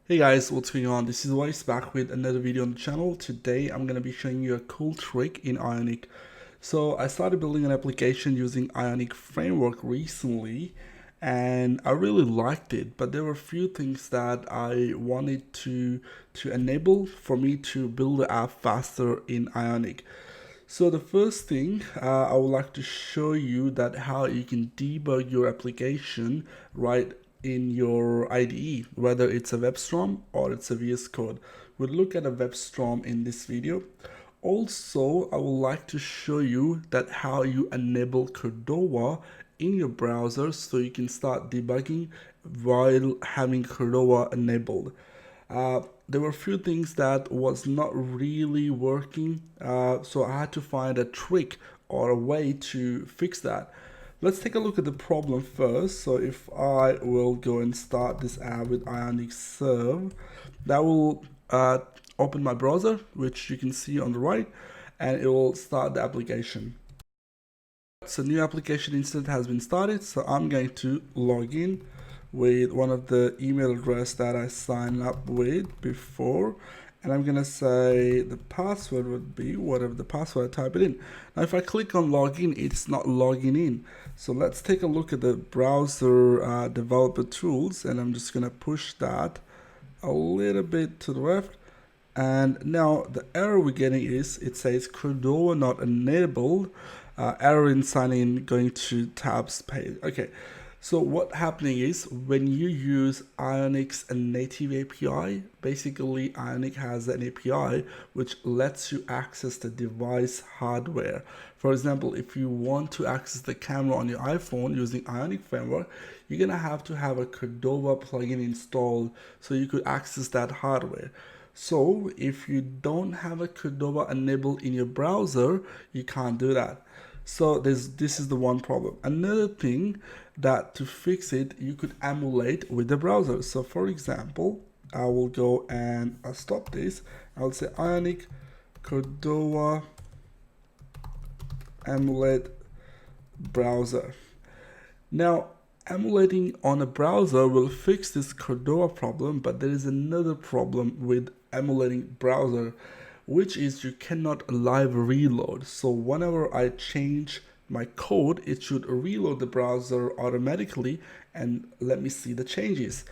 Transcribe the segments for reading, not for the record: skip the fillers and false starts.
Hey guys, what's going on? This is Wise back with another video on the channel. Today I'm going to be showing you a cool trick in Ionic. So I started building an application using Ionic Framework recently and I really liked it, but there were a few things that I wanted to enable for me to build the app faster in Ionic. So the first thing I would like to show you that how you can debug your application right in your IDE, whether it's a WebStorm or it's a VS Code. We'll look at a WebStorm in this video. Also, I would like to show you that how you enable Cordova in your browser so you can start debugging while having Cordova enabled. There were a few things that was not really working, so I had to find a trick or a way to fix that. Let's take a look at the problem first. So if I will go and start this app with Ionic Serve, that will open my browser, which you can see on the right, and it will start the application. So new application instance has been started, so I'm going to log in with one of the email address that I signed up with before, and I'm gonna say the password would be whatever the password I type it in. Now if I click on login, it's not logging in. So let's take a look at the browser developer tools, and I'm just gonna push that a little bit to the left. And now the error we're getting is it says Cordova not enabled, error in signing in, going to tabs page. Okay, so what happening is when you use Ionic's native API, basically Ionic has an API which lets you access the device hardware. For example, if you want to access the camera on your iPhone using Ionic Framework, you're gonna have to have a Cordova plugin installed so you could access that hardware. So if you don't have a Cordova enabled in your browser, you can't do that. So this is the one problem. Another thing that to fix it, you could emulate with the browser. So for example, I will go and I'll stop this. I'll say Ionic Cordova emulate browser. Now emulating on a browser will fix this Cordova problem, but there is another problem with emulating browser, which is you cannot live reload. So whenever I change my code, it should reload the browser automatically and let me see the changes.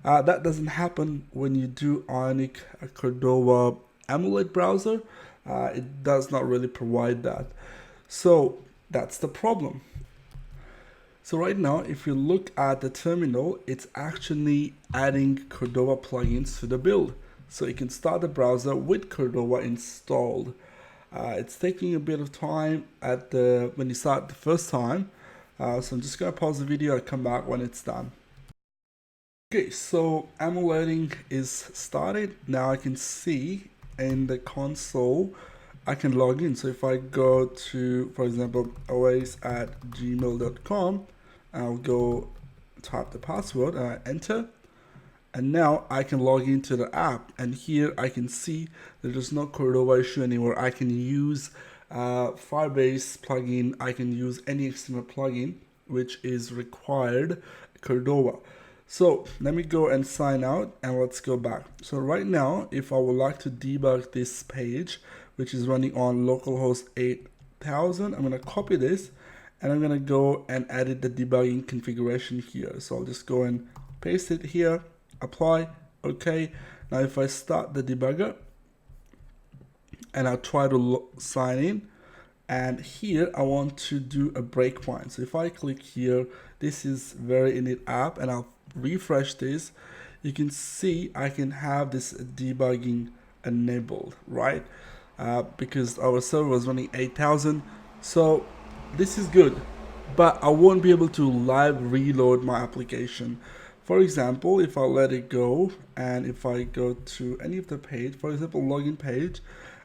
That doesn't happen when you do Ionic Cordova emulate browser. It does not really provide that. So that's the problem. So right now, if you look at the terminal, it's actually adding Cordova plugins to the build. So you can start the browser with Cordova installed. It's taking a bit of time when you start the first time. So I'm just gonna pause the video and come back when it's done. Okay, so emulating is started. Now I can see in the console, I can log in. So if I go to, for example, always@gmail.com, I'll go type the password and I enter. And now I can log into the app, and here I can see that there's no Cordova issue anymore. I can use Firebase plugin. I can use any external plugin which is required Cordova. So let me go and sign out and let's go back. So right now, if I would like to debug this page, which is running on localhost 8000, I'm gonna copy this and I'm gonna go and edit the debugging configuration here. So I'll just go and paste it here. Apply, okay. Now if I start the debugger and I'll try to sign in, and here I want to do a breakpoint. So if I click here, this is very init app, and I'll refresh this, you can see I can have this debugging enabled, right? Because our server was running 8000. So this is good, but I won't be able to live reload my application. For example, if I let it go and if I go to any of the page, for example, login page,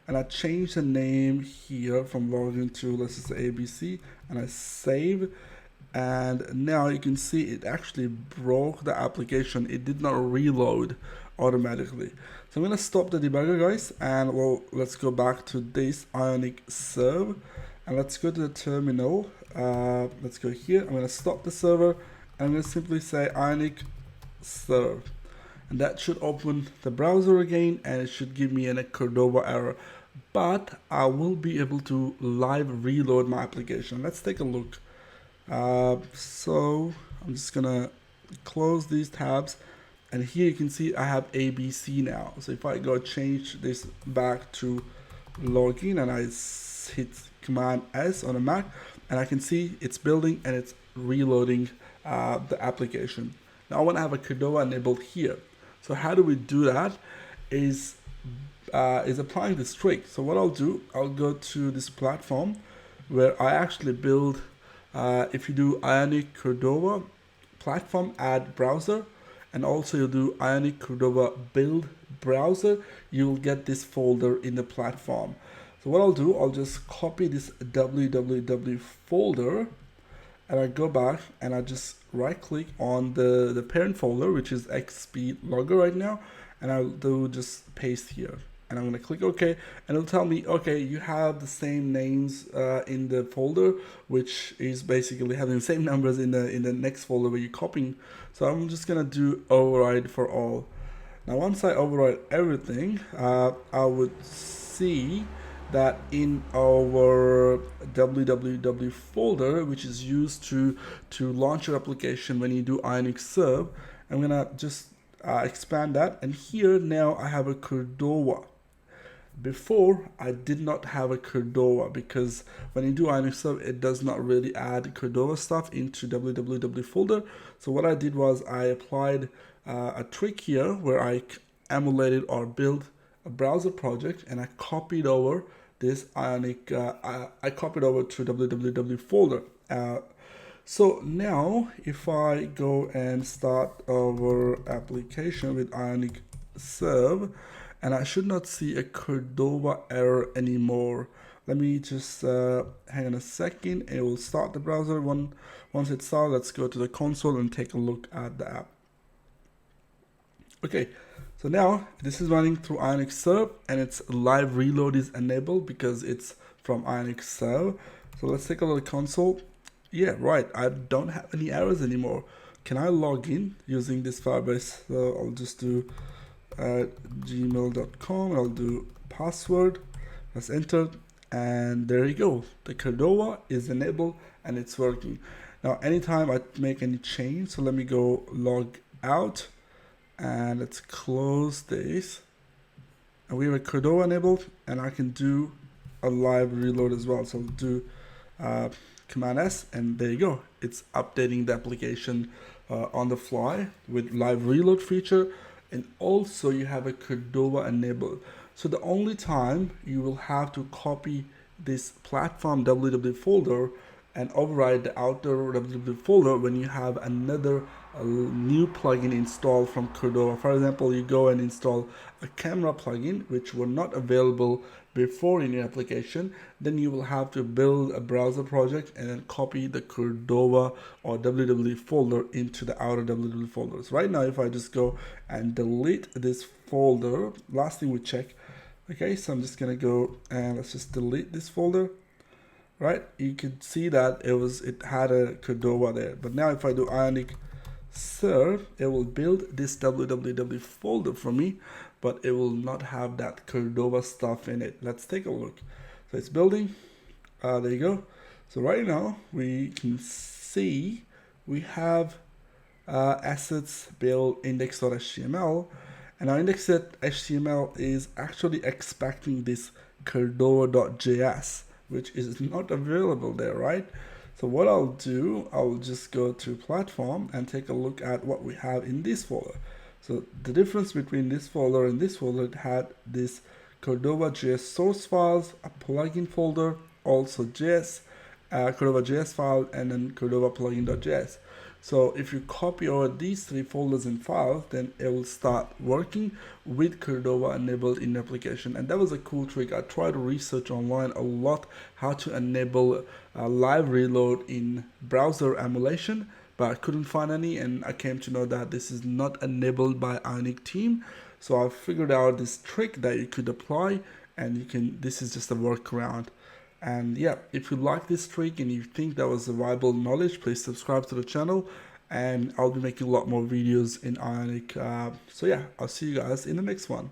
and I change the name here from login to, let's just say ABC, and I save, and now you can see it actually broke the application. It did not reload automatically. So I'm gonna stop the debugger, guys, and well, let's go back to this Ionic Serve, and let's go to the terminal. Let's go here. I'm gonna stop the server. I'm going to simply say Ionic Serve. and that should open the browser again, and it should give me a Cordova error. But I will be able to live reload my application. Let's take a look. So I'm just gonna close these tabs, and here you can see I have ABC now. So if I go change this back to login and I hit Command S on a Mac, and I can see it's building and it's reloading the application. Now I want to have a Cordova enabled here. So how do we do that? Is applying this trick. So what I'll do, I'll go to this platform where I actually build. If you do Ionic Cordova platform add browser, and also you do Ionic Cordova build browser, you'll get this folder in the platform. So what I'll do, I'll just copy this www folder, and I go back and I just right click on the parent folder, which is XP logger right now, and I'll do just paste here. And I'm going to click OK, and it'll tell me, okay, you have the same names in the folder, which is basically having the same numbers in the next folder where you're copying. So I'm just going to do override for all. Now, once I override everything, I would see that in our www folder, which is used to launch your application when you do Ionic Serve, I'm going to just expand that. And here now I have a Cordova. Before, I did not have a Cordova because when you do Ionic Serve, it does not really add Cordova stuff into www folder. So what I did was I applied a trick here where I emulated or built a browser project, and I copied over this Ionic. I copied over to www folder. So now if I go and start our application with Ionic Serve, and I should not see a Cordova error anymore. Let me just hang on a second. It will start the browser. Once it's started, let's go to the console and take a look at the app. Okay, so now this is running through Ionic Serve, and its live reload is enabled because it's from Ionic Serve. So let's take a look at the console. Yeah, right, I don't have any errors anymore. Can I log in using this Firebase? So I'll just do gmail.com, I'll do password, let's enter, and there you go. The Cordova is enabled and it's working. Now anytime I make any change, so let me go log out and let's close this, and we have a Cordova enabled, and I can do a live reload as well. So I'll do Command S, and there you go, it's updating the application on the fly with live reload feature. And also you have a Cordova enabled. So the only time you will have to copy this platform www folder and override the outer www folder when you have another new plugin installed from Cordova. For example, you go and install a camera plugin which were not available before in your application, then you will have to build a browser project and then copy the Cordova or www folder into the outer www folders. Right now, if I just go and delete this folder, last thing we check. Okay, so I'm just gonna go and let's just delete this folder. Right, you can see that it had a Cordova there, but now if I do Ionic Serve, it will build this www folder for me, but it will not have that Cordova stuff in it. Let's take a look. So it's building. There you go. So right now we can see we have assets build index.html, and our index.html is actually expecting this Cordova.js, which is not available there, right? So what I'll do, I'll just go to platform and take a look at what we have in this folder. So the difference between this folder and this folder, it had this Cordova.js source files, a plugin folder, also JS, Cordova.js file, and then Cordova plugin.js. So if you copy over these three folders and files, then it will start working with Cordova enabled in the application. And that was a cool trick. I tried to research online a lot how to enable live reload in browser emulation, but I couldn't find any, and I came to know that this is not enabled by Ionic team. So I figured out this trick that you could apply, and this is just a workaround. And yeah, if you like this trick and you think that was a viable knowledge, please subscribe to the channel and I'll be making a lot more videos in Ionic. So yeah, I'll see you guys in the next one.